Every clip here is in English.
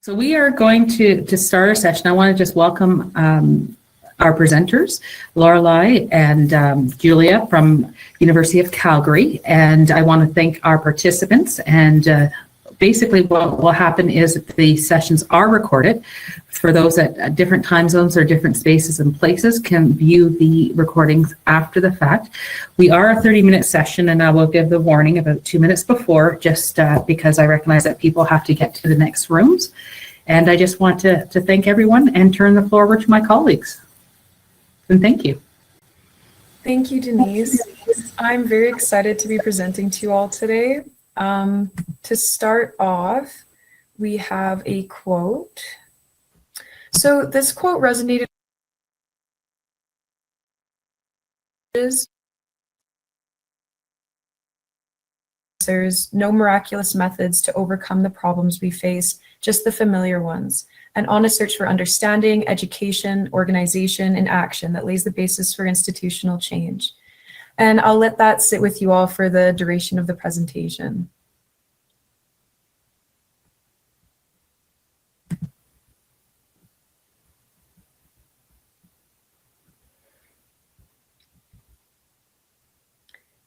So we are going to start our session. I want to just welcome our presenters, Lorelei and Julia from University of Calgary. And I want to thank our participants. And basically what will happen is that the sessions are recorded. For those at different time zones or different spaces and places can view the recordings after the fact. We are a 30-minute session, and I will give the warning about 2 minutes before, just because I recognize that people have to get to the next rooms. And I just want to thank everyone and turn the floor over to my colleagues. And thank you. Thank you, Denise. I'm very excited to be presenting to you all today. To start off, we have a quote. So this quote resonated. There's no miraculous methods to overcome the problems we face, just the familiar ones. An honest search for understanding, education, organization, and action that lays the basis for institutional change. And I'll let that sit with you all for the duration of the presentation.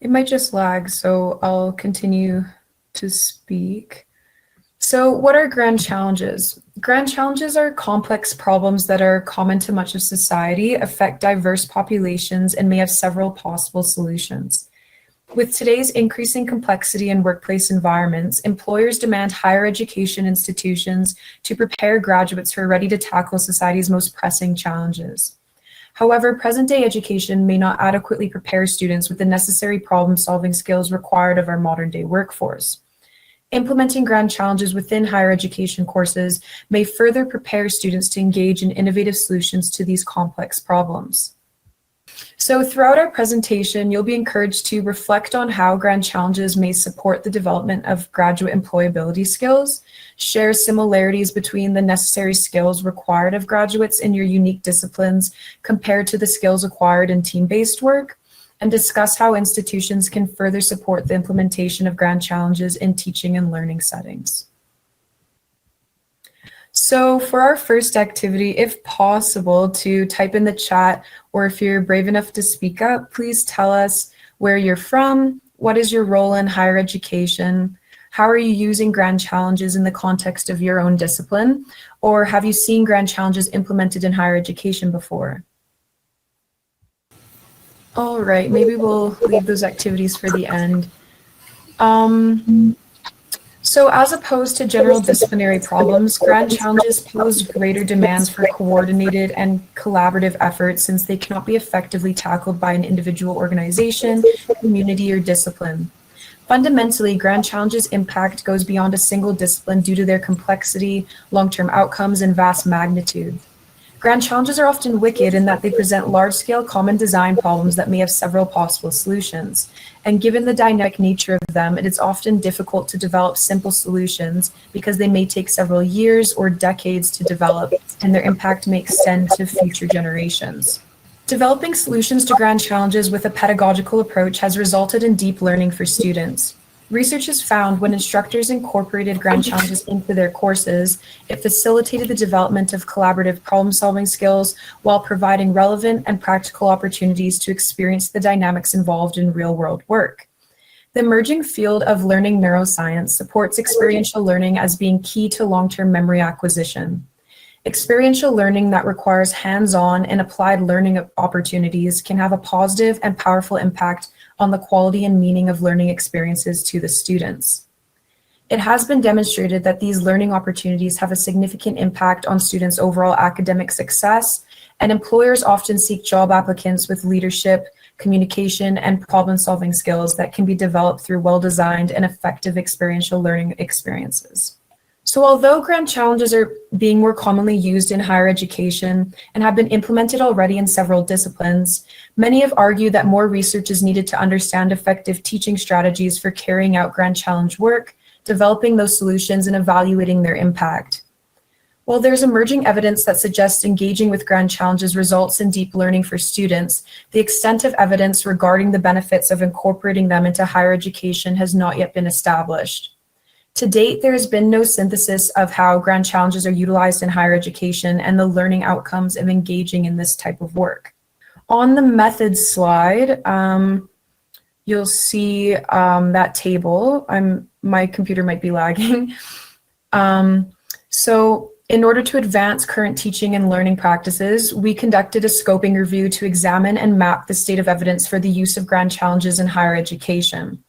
It might just lag, so I'll continue to speak. So what are grand challenges? Grand challenges are complex problems that are common to much of society, affect diverse populations, and may have several possible solutions. With today's increasing complexity in workplace environments, employers demand higher education institutions to prepare graduates who are ready to tackle society's most pressing challenges. However, present-day education may not adequately prepare students with the necessary problem-solving skills required of our modern-day workforce. Implementing grand challenges within higher education courses may further prepare students to engage in innovative solutions to these complex problems. So throughout our presentation, you'll be encouraged to reflect on how grand challenges may support the development of graduate employability skills, share similarities between the necessary skills required of graduates in your unique disciplines compared to the skills acquired in team-based work, and discuss how institutions can further support the implementation of grand challenges in teaching and learning settings. So for our first activity, if possible, to type in the chat, or if you're brave enough to speak up, please tell us where you're from, what is your role in higher education, how are you using grand challenges in the context of your own discipline, or have you seen grand challenges implemented in higher education before? All right, maybe we'll leave those activities for the end. So as opposed to general disciplinary problems, grand challenges pose greater demands for coordinated and collaborative efforts since they cannot be effectively tackled by an individual organization, community, or discipline. Fundamentally, grand challenges' impact goes beyond a single discipline due to their complexity, long-term outcomes, and vast magnitude. Grand challenges are often wicked in that they present large-scale common design problems that may have several possible solutions. And given the dynamic nature of them, it is often difficult to develop simple solutions because they may take several years or decades to develop, and their impact may extend to future generations. Developing solutions to grand challenges with a pedagogical approach has resulted in deep learning for students. Research has found when instructors incorporated grand challenges into their courses, it facilitated the development of collaborative problem-solving skills while providing relevant and practical opportunities to experience the dynamics involved in real-world work. The emerging field of learning neuroscience supports experiential learning as being key to long-term memory acquisition. Experiential learning that requires hands-on and applied learning opportunities can have a positive and powerful impact on the quality and meaning of learning experiences to the students. It has been demonstrated that these learning opportunities have a significant impact on students' overall academic success, and employers often seek job applicants with leadership, communication, and problem-solving skills that can be developed through well-designed and effective experiential learning experiences. So although grand challenges are being more commonly used in higher education and have been implemented already in several disciplines, many have argued that more research is needed to understand effective teaching strategies for carrying out grand challenge work, developing those solutions, and evaluating their impact. While there's emerging evidence that suggests engaging with grand challenges results in deep learning for students, the extent of evidence regarding the benefits of incorporating them into higher education has not yet been established. To date, there has been no synthesis of how grand challenges are utilized in higher education and the learning outcomes of engaging in this type of work. On the methods slide, you'll see that table. My computer might be lagging. So in order to advance current teaching and learning practices, we conducted a scoping review to examine and map the state of evidence for the use of grand challenges in higher education.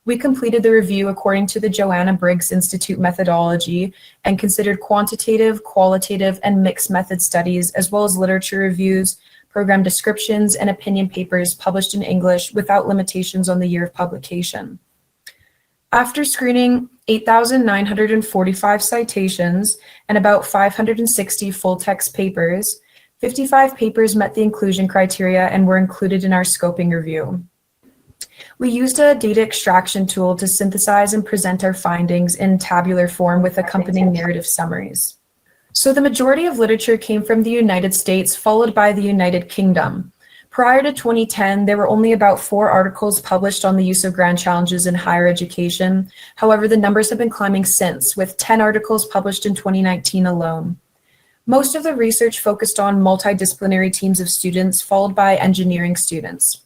We completed the review according to the Joanna Briggs Institute methodology and considered quantitative, qualitative, and mixed method studies, as well as literature reviews, program descriptions, and opinion papers published in English without limitations on the year of publication. After screening 8,945 citations and about 560 full-text papers, 55 papers met the inclusion criteria and were included in our scoping review. We used a data extraction tool to synthesize and present our findings in tabular form with accompanying narrative summaries. So the majority of literature came from the United States, followed by the United Kingdom. Prior to 2010, there were only about 4 articles published on the use of grand challenges in higher education. However, the numbers have been climbing since, with 10 articles published in 2019 alone. Most of the research focused on multidisciplinary teams of students, followed by engineering students.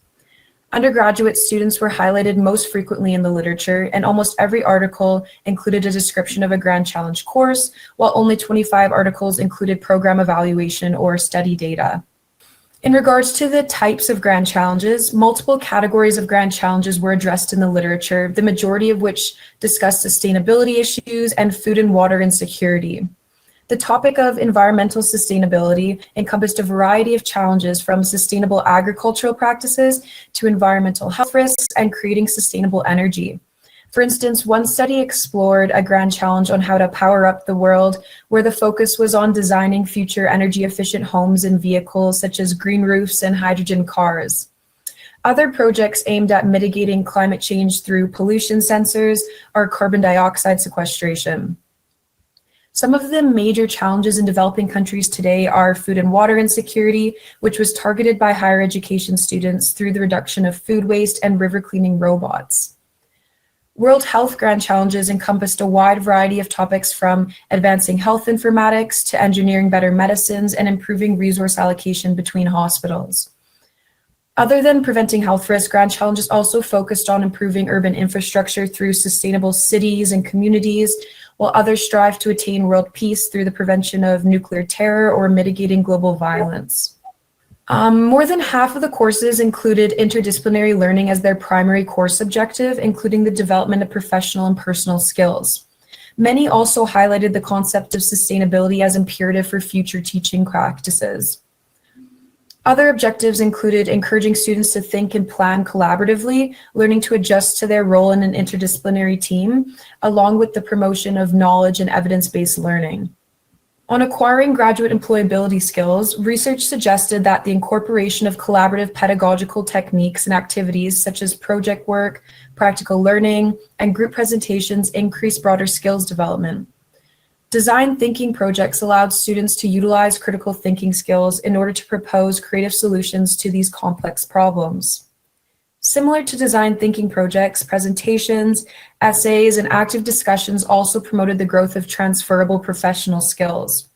Undergraduate students were highlighted most frequently in the literature, and almost every article included a description of a grand challenge course, while only 25 articles included program evaluation or study data. In regards to the types of grand challenges, multiple categories of grand challenges were addressed in the literature, the majority of which discussed sustainability issues and food and water insecurity. The topic of environmental sustainability encompassed a variety of challenges, from sustainable agricultural practices to environmental health risks and creating sustainable energy. For instance, one study explored a grand challenge on how to power up the world, where the focus was on designing future energy-efficient homes and vehicles such as green roofs and hydrogen cars. Other projects aimed at mitigating climate change through pollution sensors or carbon dioxide sequestration. Some of the major challenges in developing countries today are food and water insecurity, which was targeted by higher education students through the reduction of food waste and river cleaning robots. World Health Grand Challenges encompassed a wide variety of topics, from advancing health informatics to engineering better medicines and improving resource allocation between hospitals. Other than preventing health risks, Grand Challenges also focused on improving urban infrastructure through sustainable cities and communities, while others strive to attain world peace through the prevention of nuclear terror or mitigating global violence. More than half of the courses included interdisciplinary learning as their primary course objective, including the development of professional and personal skills. Many also highlighted the concept of sustainability as imperative for future teaching practices. Other objectives included encouraging students to think and plan collaboratively, learning to adjust to their role in an interdisciplinary team, along with the promotion of knowledge and evidence-based learning. On acquiring graduate employability skills, research suggested that the incorporation of collaborative pedagogical techniques and activities such as project work, practical learning, and group presentations increased broader skills development. Design thinking projects allowed students to utilize critical thinking skills in order to propose creative solutions to these complex problems. Similar to design thinking projects, presentations, essays, and active discussions also promoted the growth of transferable professional skills.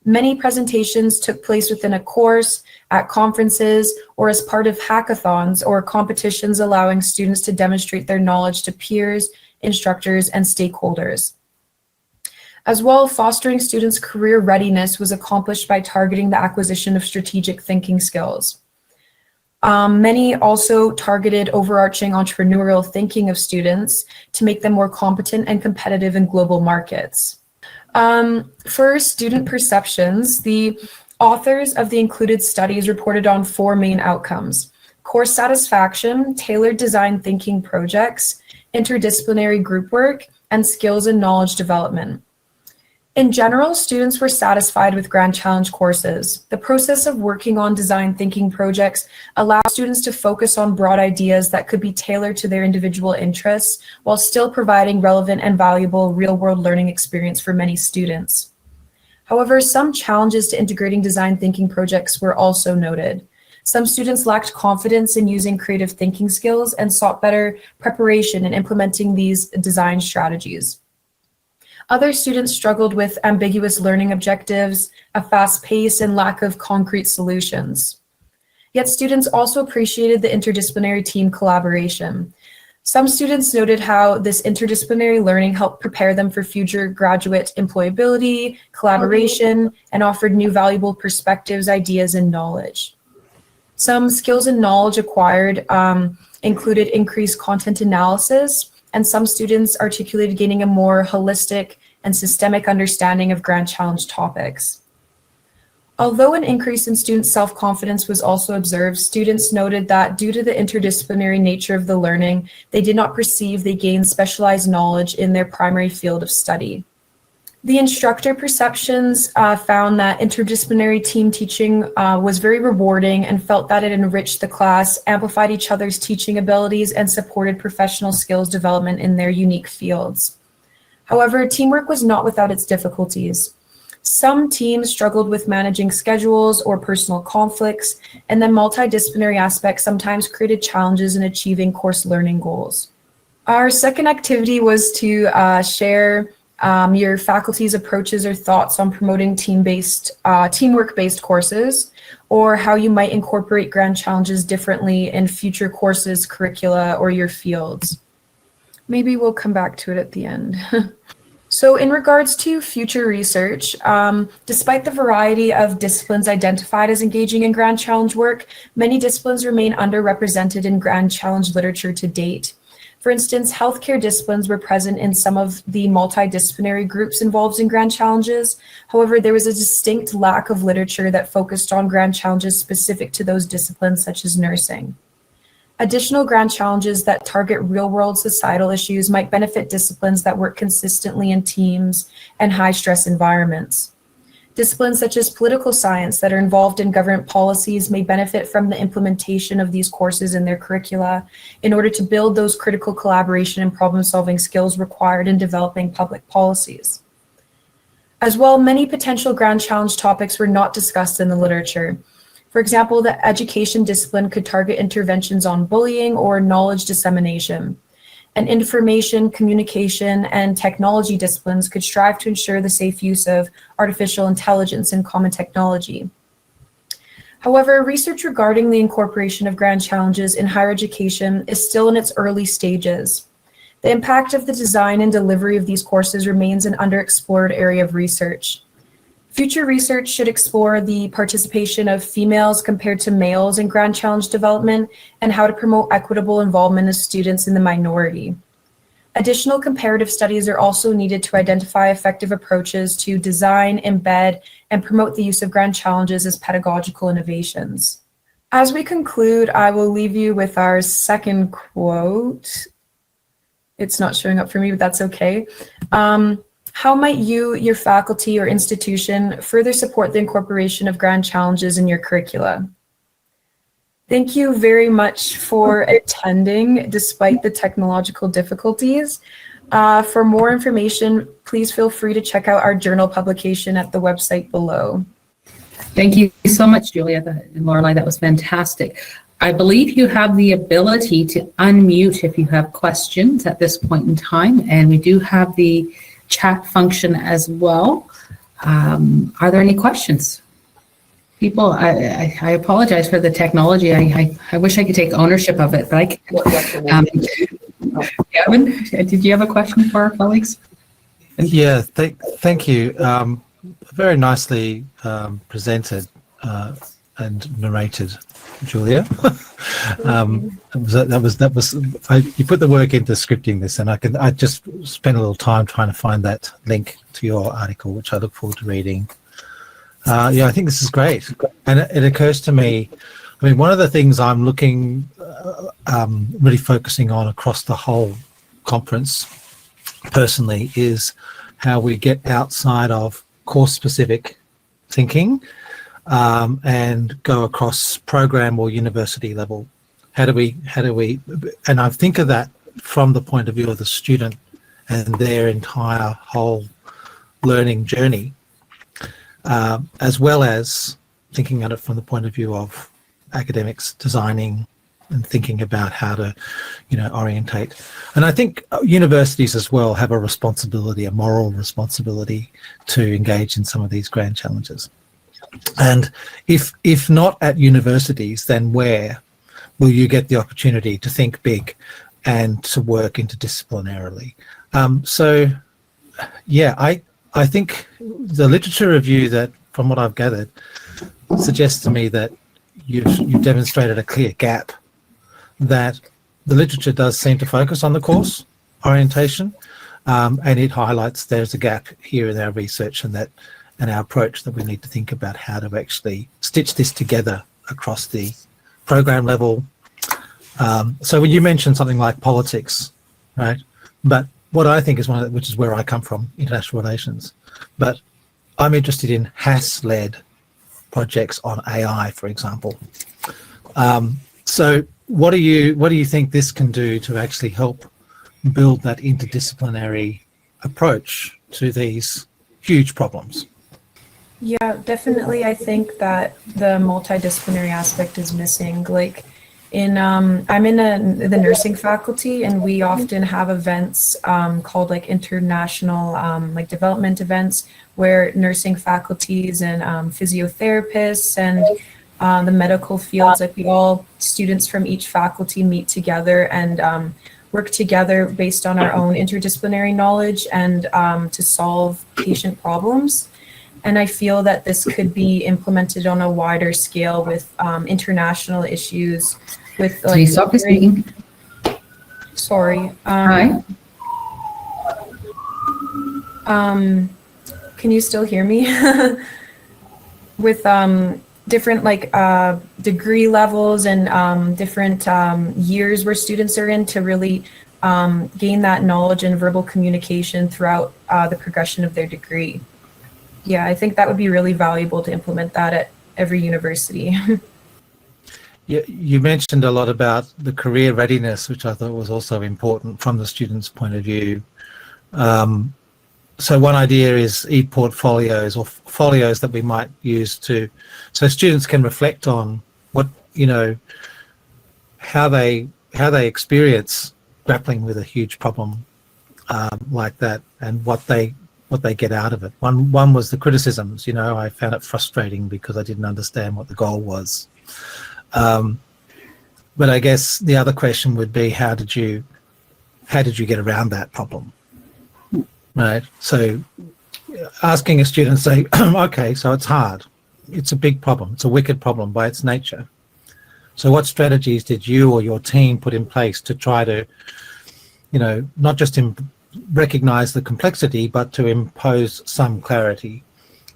Many presentations took place within a course, at conferences, or as part of hackathons or competitions, allowing students to demonstrate their knowledge to peers, instructors, and stakeholders. As well, fostering students' career readiness was accomplished by targeting the acquisition of strategic thinking skills. Many also targeted overarching entrepreneurial thinking of students to make them more competent and competitive in global markets. For student perceptions, the authors of the included studies reported on 4 main outcomes: course satisfaction, tailored design thinking projects, interdisciplinary group work, and skills and knowledge development. In general, students were satisfied with Grand Challenge courses. The process of working on design thinking projects allowed students to focus on broad ideas that could be tailored to their individual interests, while still providing relevant and valuable real-world learning experience for many students. However, some challenges to integrating design thinking projects were also noted. Some students lacked confidence in using creative thinking skills and sought better preparation in implementing these design strategies. Other students struggled with ambiguous learning objectives, a fast pace, and lack of concrete solutions. Yet students also appreciated the interdisciplinary team collaboration. Some students noted how this interdisciplinary learning helped prepare them for future graduate employability, collaboration, and offered new valuable perspectives, ideas, and knowledge. Some skills and knowledge acquired included increased content analysis, and some students articulated gaining a more holistic and systemic understanding of grand challenge topics. Although an increase in student self-confidence was also observed, students noted that due to the interdisciplinary nature of the learning, they did not perceive they gained specialized knowledge in their primary field of study. The instructor perceptions found that interdisciplinary team teaching was very rewarding and felt that it enriched the class, amplified each other's teaching abilities, and supported professional skills development in their unique fields. However, teamwork was not without its difficulties. Some teams struggled with managing schedules or personal conflicts, and then multidisciplinary aspects sometimes created challenges in achieving course learning goals. Our second activity was to share your faculty's approaches or thoughts on promoting teamwork-based courses, or how you might incorporate grand challenges differently in future courses, curricula, or your fields. Maybe we'll come back to it at the end. So in regards to future research, despite the variety of disciplines identified as engaging in grand challenge work, many disciplines remain underrepresented in grand challenge literature to date. For instance, healthcare disciplines were present in some of the multidisciplinary groups involved in grand challenges. However, there was a distinct lack of literature that focused on grand challenges specific to those disciplines, such as nursing. Additional grand challenges that target real-world societal issues might benefit disciplines that work consistently in teams and high-stress environments. Disciplines such as political science that are involved in government policies may benefit from the implementation of these courses in their curricula in order to build those critical collaboration and problem-solving skills required in developing public policies. As well, many potential grand challenge topics were not discussed in the literature. For example, the education discipline could target interventions on bullying or knowledge dissemination. And information, communication, and technology disciplines could strive to ensure the safe use of artificial intelligence and common technology. However, research regarding the incorporation of grand challenges in higher education is still in its early stages. The impact of the design and delivery of these courses remains an underexplored area of research. Future research should explore the participation of females compared to males in grand challenge development and how to promote equitable involvement of students in the minority. Additional comparative studies are also needed to identify effective approaches to design, embed, and promote the use of grand challenges as pedagogical innovations. As we conclude, I will leave you with our second quote. It's not showing up for me, but that's okay. How might you, your faculty, or institution further support the incorporation of grand challenges in your curricula? Thank you very much for attending despite the technological difficulties. For more information, please feel free to check out our journal publication at the website below. Thank you so much, Julia and Lorelei. That was fantastic. I believe you have the ability to unmute if you have questions at this point in time, and we do have the chat function as well. Are there any questions? People, I apologize for the technology. I wish I could take ownership of it, but I can't. Gavin, did you have a question for our colleagues? Yeah, thank you. Very nicely presented and narrated, Julia. You put the work into scripting this, and I just spent a little time trying to find that link to your article, which I look forward to reading. I think this is great, and it occurs to me. I mean, one of the things I'm looking, really focusing on across the whole conference, personally, is how we get outside of course-specific thinking. And go across program or university level. How do we, and I think of that from the point of view of the student and their entire whole learning journey, as well as thinking at it from the point of view of academics designing and thinking about how to, orientate. And I think universities as well have a responsibility, a moral responsibility, to engage in some of these grand challenges. And if not at universities, then where will you get the opportunity to think big and to work interdisciplinarily? I think the literature review, that from what I've gathered, suggests to me that you've demonstrated a clear gap, that the literature does seem to focus on the course orientation, and it highlights there's a gap here in our research and our approach, that we need to think about how to actually stitch this together across the program level. So when you mentioned something like politics, right? But what I think is which is where I come from, international relations, but I'm interested in HAS-led projects on AI, for example. So what do you think this can do to actually help build that interdisciplinary approach to these huge problems? Yeah, definitely. I think that the multidisciplinary aspect is missing. Like I'm in the nursing faculty, and we often have events called like international like development events, where nursing faculties and physiotherapists and the medical fields, like students from each faculty meet together and work together based on our own interdisciplinary knowledge and to solve patient problems. And I feel that this could be implemented on a wider scale with international issues. With like, please stop speaking. Sorry. Hi. Can you still hear me? With different like degree levels and different years where students are in, to really gain that knowledge and verbal communication throughout the progression of their degree. Yeah, I think that would be really valuable to implement that at every university. You mentioned a lot about the career readiness, which I thought was also important from the student's point of view. So one idea is e-portfolios, or folios that we might use so students can reflect on what, how they experience grappling with a huge problem like that, and what they get out of it. One was the criticisms. I found it frustrating because I didn't understand what the goal was. But I guess the other question would be, how did you get around that problem? Right. So asking a student, say, okay, so it's hard. It's a big problem. It's a wicked problem by its nature. So what strategies did you or your team put in place to try to, not just recognize the complexity, but to impose some clarity?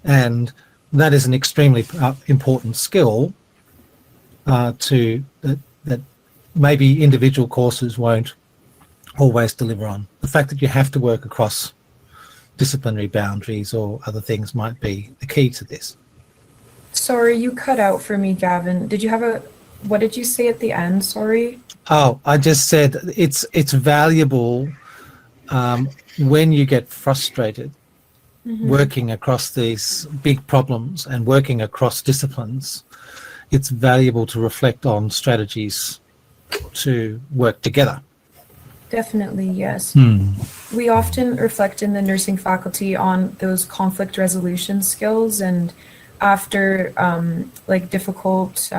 And that is an extremely important skill that maybe individual courses won't always deliver on. The fact that you have to work across disciplinary boundaries or other things might be the key to this. Sorry, you cut out for me, Gavin. What did you say at the end? Sorry. Oh, I just said it's valuable when you get frustrated working across these big problems and working across disciplines. It's valuable to reflect on strategies to work together. Definitely, yes. We often reflect in the nursing faculty on those conflict resolution skills, and after like difficult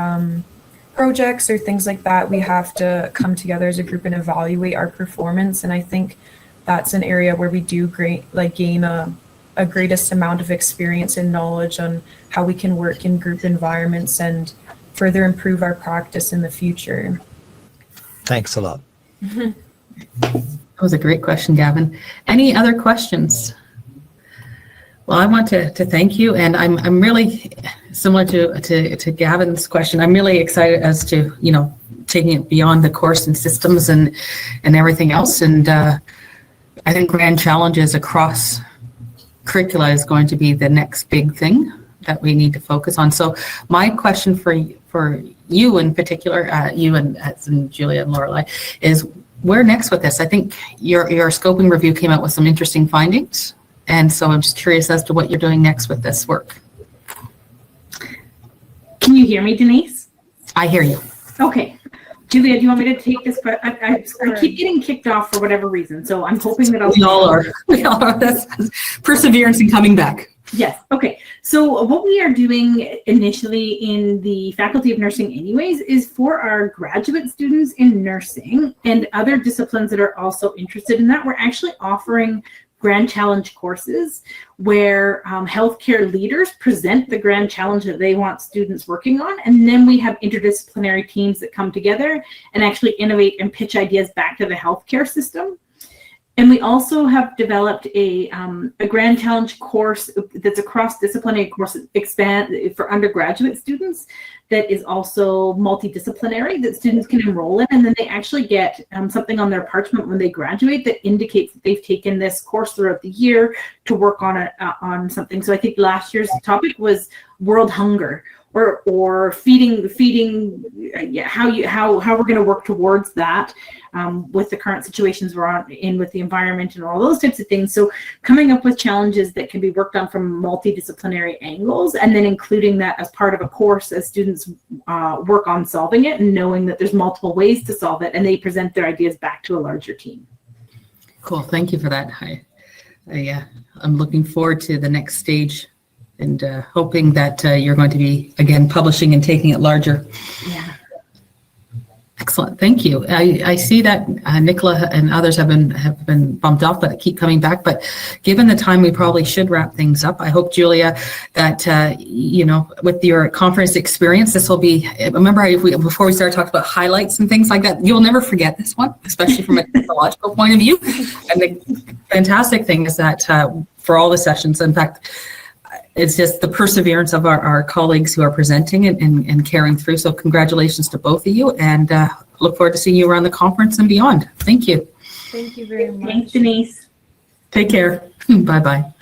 projects or things like that, we have to come together as a group and evaluate our performance. And I think that's an area where we do gain a greatest amount of experience and knowledge on how we can work in group environments and further improve our practice in the future. Thanks a lot. That was a great question, Gavin. Any other questions? Well, I want to thank you, and I'm really similar to Gavin's question. I'm really excited as to taking it beyond the course and systems and everything else. And I think grand challenges across curricula is going to be the next big thing that we need to focus on. So my question for you in particular, you and Julia and Lorelei, is where next with this? I think your scoping review came out with some interesting findings. And so I'm just curious as to what you're doing next with this work. Can you hear me, Denise? I hear you. Okay. Julia, do you want me to take this? But I keep getting kicked off for whatever reason, so I'm hoping that I'll. We all are. We all are. That's perseverance and coming back. Yes. Okay. So what we are doing initially in the Faculty of Nursing anyways is for our graduate students in nursing and other disciplines that are also interested in that, we're actually offering Grand Challenge courses where healthcare leaders present the Grand Challenge that they want students working on. And then we have interdisciplinary teams that come together and actually innovate and pitch ideas back to the healthcare system. And we also have developed a Grand Challenge course that's a cross-disciplinary course for undergraduate students that is also multidisciplinary that students can enroll in. And then they actually get something on their parchment when they graduate that indicates that they've taken this course throughout the year to work on something. So I think last year's topic was world hunger, or feeding how we're going to work towards that with the current situations we're in with the environment and all those types of things. So coming up with challenges that can be worked on from multidisciplinary angles, and then including that as part of a course as students work on solving it and knowing that there's multiple ways to solve it, and they present their ideas back to a larger team. Cool. Thank you for that. I'm looking forward to the next stage, and hoping that you're going to be, again, publishing and taking it larger. Yeah. Excellent. Thank you. I see that Nicola and others have been bumped off, but keep coming back. But given the time, we probably should wrap things up. I hope, Julia, that, with your conference experience, this will be, remember, before we started talking about highlights and things like that, you'll never forget this one, especially from a technological point of view. And the fantastic thing is that for all the sessions, in fact, it's just the perseverance of our colleagues who are presenting and carrying through. So congratulations to both of you, and look forward to seeing you around the conference and beyond. Thank you. Thank you very much. Thanks, Denise. Take care. Bye-bye.